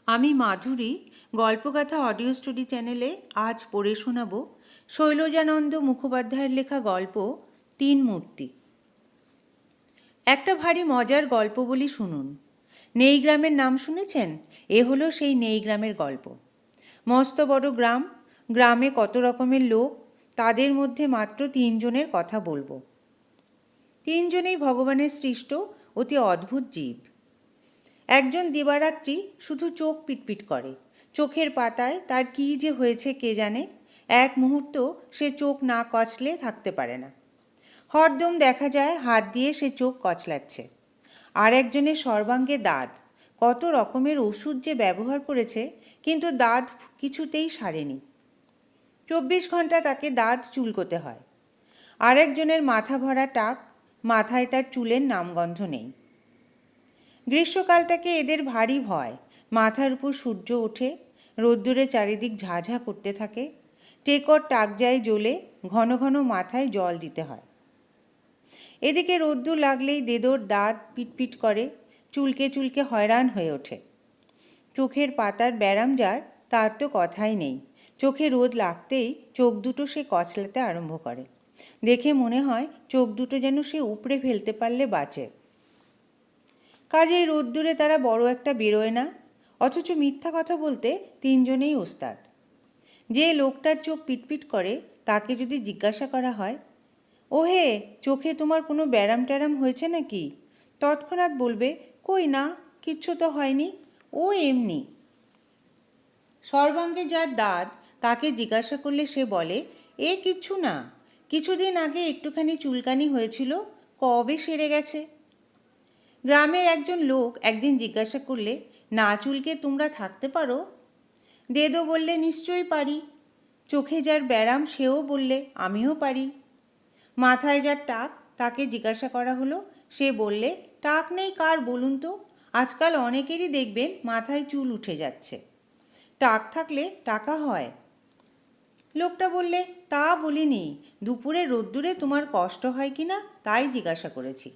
আমি মাধুরী গল্পগাথা audio story চ্যানেলে আজ পড়ে শোনাব শৈলজানন্দ মুখোপাধ্যায়ের লেখা গল্প তিন মূর্তি। একটা ভারী মজার গল্প বলি, শুনুন। নেই গ্রামের নাম শুনেছেন? এ হলো সেই নেই গ্রামের গল্প। মস্ত বড় গ্রাম, গ্রামে কত রকমের লোক, তাদের মধ্যে মাত্র তিনজনের কথা বলবো। তিনজনেই ভগবানের সৃষ্ট অতি অদ্ভুত জীব। একজন দিবারাত্রি শুধু চোখ পিটপিট করে, চোখের পাতায় তার কী যে হয়েছে কে জানে, এক মুহূর্ত সে চোখ না কচলে থাকতে পারে না। হরদম দেখা যায় হাত দিয়ে সে চোখ কচলাচ্ছে। আর একজনের সর্বাঙ্গে দাঁত, কত রকমের ওষুধ যে ব্যবহার করেছে, কিন্তু দাঁত কিছুতেই সারেনি। 24 ঘন্টা তাকে দাঁত চুলকোতে হয়। আর একজনের মাথা ভরা টাক, মাথায় তার চুলের নামগন্ধ নেই। গ্রীষ্মকালটাকে এদের ভারী ভয়। মাথার উপর সূর্য ওঠে, রোদ্দুরে চারিদিক ঝাঝা করতে থাকে, টেকর টাকজায় জ্বলে ঘন ঘন মাথায় জল দিতে হয়। এদিকে রোদ্দুর লাগলেই দেদোর দাঁত পিটপিট করে, চুলকে চুলকে হয়রান হয়ে ওঠে। চোখের পাতার ব্যারাম যার, তার তো কথাই নেই। চোখে রোদ লাগতেই চোখ দুটো সে কচলাতে আরম্ভ করে। দেখে মনে হয় চোখ দুটো যেন সে উপড়ে ফেলতে পারলে বাঁচে। কাজেই রোদ্দুরে তারা বড় একটা বেরোয় না, অথচ মিথ্যা কথা বলতে তিনজনেই ওস্তাদ। যে লোকটার চোখ পিটপিট করে তাকে যদি জিজ্ঞাসা করা হয়, ওহে, চোখে তোমার কোনো ব্যারাম ট্যারাম হয়েছে নাকি, তৎক্ষণাৎ বলবে, কই না, কিচ্ছু তো হয়নি, ও এমনি। সর্বাঙ্গে যার দাঁত, তাকে জিজ্ঞাসা করলে সে বলে, এ কিচ্ছু না, কিছুদিন আগে একটুখানি চুলকানি হয়েছিল, কবে সেরে গেছে। গ্রামের একজন লোক একদিন জিজ্ঞাসা করলে, না চুলকে তোমরা থাকতে পারো? দেদো বললে, নিশ্চয়ই পারি। চোখে যার ব্যারাম সেও বললে, আমিও পারি। মাথায় যার টাক, তাকে জিজ্ঞাসা করা হলো, সে বললে, টাক নেই কার বলুন তো, আজকাল অনেকেরই দেখবেন মাথায় চুল উঠে যাচ্ছে, টাক থাকলে টাকা হয়। লোকটা বললে, তা বলিনি, দুপুরে রোদ্দুরে তোমার কষ্ট হয় কি না তাই জিজ্ঞাসা করেছি।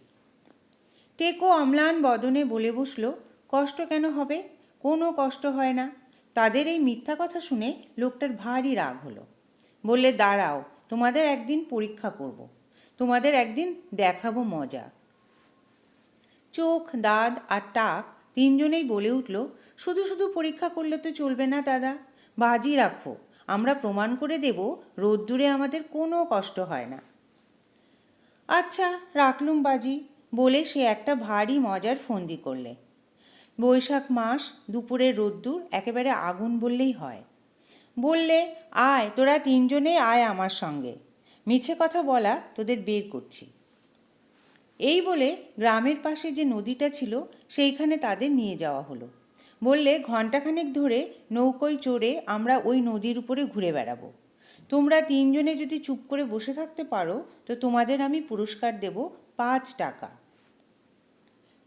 টেকো অম্লান বদনে বলে বসল, কষ্ট কেন হবে, কোনো কষ্ট হয় না। তাদের এই মিথ্যা কথা শুনে লোকটার ভারী রাগ হলো। বললে, দাঁড়াও, তোমাদের একদিন পরীক্ষা করব, তোমাদের একদিন দেখাবো মজা। চোখ, দাঁত আর টাক তিনজনেই বলে উঠল, শুধু শুধু পরীক্ষা করলে তো চলবে না দাদা, বাজি রাখো, আমরা প্রমাণ করে দেব রোদ্দুরে আমাদের কোনো কষ্ট হয় না। আচ্ছা, রাখলুম বাজি, বলে সে একটা ভারী মজার ফন্দি করলে। বৈশাখ মাস, দুপুরের রোদ্দুর একেবারে আগুন বললেই হয়। বললে, আয় তোরা তিনজনে আয় আমার সঙ্গে, মিছে কথা বলা তোদের বের করছি। এই বলে গ্রামের পাশে যে নদীটা ছিল সেইখানে তাদের নিয়ে যাওয়া হলো। বললে, ঘণ্টাখানেক ধরে নৌকোয় চড়ে আমরা ওই নদীর উপরে ঘুরে বেড়াবো। তোমরা তিনজনে যদি চুপ করে বসে থাকতে পারো তো তোমাদের আমি পুরস্কার দেব 5 টাকা।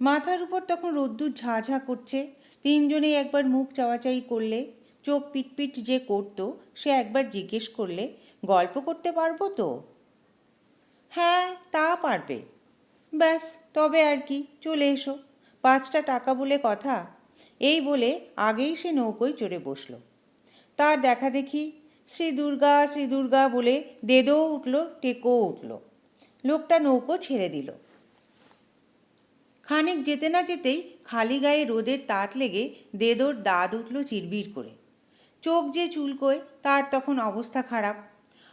মাথার উপর তখন রোদ্দুর ঝাঝা করছে। তিনজনেই একবার মুখ চাওয়াচাই করলে। চোখ পিটপিট যে করতো সে একবার জিজ্ঞেস করলে, গল্প করতে পারবো তো? হ্যাঁ, তা পারবে। ব্যাস, তবে আর কি, চলে এসো, 5টা টাকা বলে কথা। এই বলে আগেই সে নৌকোয় চড়ে বসল। তার দেখা দেখি শ্রী দুর্গা শ্রী দুর্গা বলে দেদও উঠল, টেকও উঠল। লোকটা নৌকো ছেড়ে দিল। খানিক যেতে না যেতেই খালি গায়ে রোদের তাত লেগে দেদোর দাঁত উঠল চিরবির করে। চোখ যে চুলকোয় তার তখন অবস্থা খারাপ।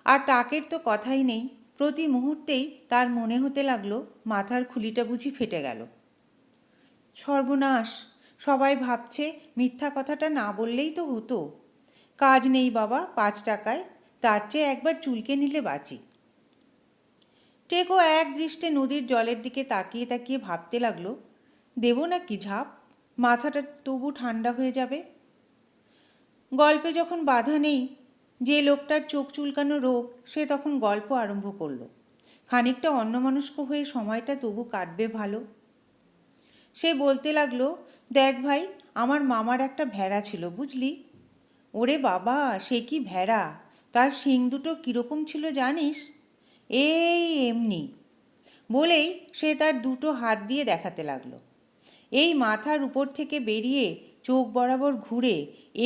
আর টাকের তো কথাই নেই, প্রতি মুহূর্তেই তার মনে হতে লাগলো মাথার খুলিটা বুঝি ফেটে গেল। সর্বনাশ, সবাই ভাবছে মিথ্যা কথাটা না বললেই তো হতো। কাজ নেই বাবা 5 টাকায়, তার চেয়ে একবার চুলকে নিলে বাঁচি। টেকো এক দৃষ্টে নদীর জলের দিকে তাকিয়ে তাকিয়ে ভাবতে লাগলো, দেব না কি ঝাঁপ, মাথাটা তবু ঠান্ডা হয়ে যাবে। গল্পে যখন বাধা নেই, যে লোকটার চোখ চুলকানো রোগ, সে তখন গল্প আরম্ভ করলো। খানিকটা অন্যমনস্ক হয়ে সময়টা তবু কাটবে ভালো। সে বলতে লাগলো, দেখ ভাই, আমার মামার একটা ভেড়া ছিল বুঝলি। ওরে বাবা, সে কি ভেড়া, তার শিং দুটো কীরকম ছিল জানিস? এই এমনি। বলেই সে তার দুটো হাত দিয়ে দেখাতে লাগলো। এই মাথার উপর থেকে বেরিয়ে চোখ বরাবর ঘুরে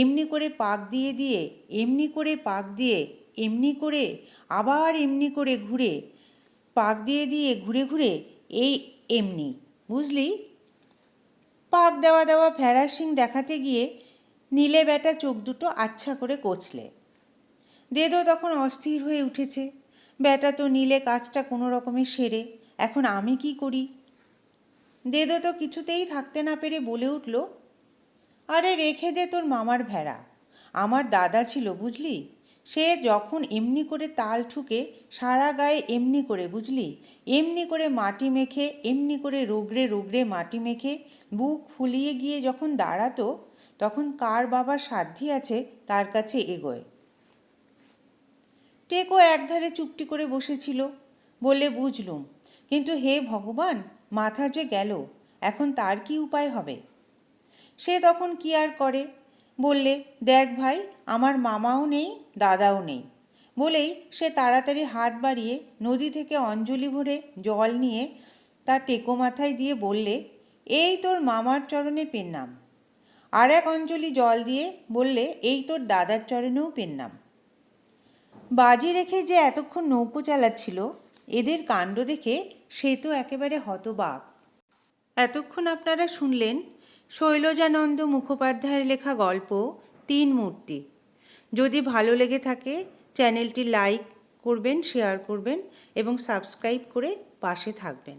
এমনি করে পাক দিয়ে দিয়ে এমনি করে পাক দিয়ে এমনি করে আবার এমনি করে ঘুরে পাক দিয়ে দিয়ে ঘুরে ঘুরে এই এমনি, বুঝলি? পাক দেওয়া দেওয়া ভেড়ার শিং দেখাতে গিয়ে নীলে বেটা চোখ দুটো আচ্ছা করে কচলে। দেদো তখন অস্থির হয়ে উঠেছে। বেটা তো নীলে কাজটা কোনো রকমে সেরে, এখন আমি কি করি? দেদো তো কিছুতেই থাকতে না পেরে বলে উঠল, আরে রেখে দে তোর মামার ভেড়া। আমার দাদা ছিল, বুঝলি? সে যখন এমনি করে তাল ঠুকে সারা গায়ে এমনি করে, বুঝলি, এমনি করে মাটি মেখে, এমনি করে রোগড়ে রোগড়ে মাটি মেখে বুক ফুলিয়ে গিয়ে যখন দাঁড়াতো, তখন কার বাবার সাধ্যি আছে তার কাছে এগোয়। টেকো একধারে চুপটি করে বসেছিল। বলে বুঝলুম, কিন্তু হে ভগবান, মাথা যে গেল, এখন তার কি উপায় হবে? সে তখন কি আর করে, বললে, দেখ ভাই, আমার মামাও নেই দাদাও নেই। বলেই সে তাড়াতাড়ি হাত বাড়িয়ে নদী থেকে অঞ্জলি ভরে জল নিয়ে তার টেকো মাথায় দিয়ে বললে, এই তোর মামার চরণে পেন্নাম। আর এক অঞ্জলি জল দিয়ে বললে, এই তোর দাদার চরণেও পেন্নাম। বাজি রেখে যে এতক্ষণ নৌকো চালাচ্ছিল, এদের কাণ্ড দেখে সে তো একেবারে হতবাক। এতক্ষণ আপনারা শুনলেন শৈলজানন্দ মুখোপাধ্যায়ের লেখা গল্প তিন মূর্তি। যদি ভালো লেগে থাকে চ্যানেলটি লাইক করবেন, শেয়ার করবেন এবং সাবস্ক্রাইব করে পাশে থাকবেন।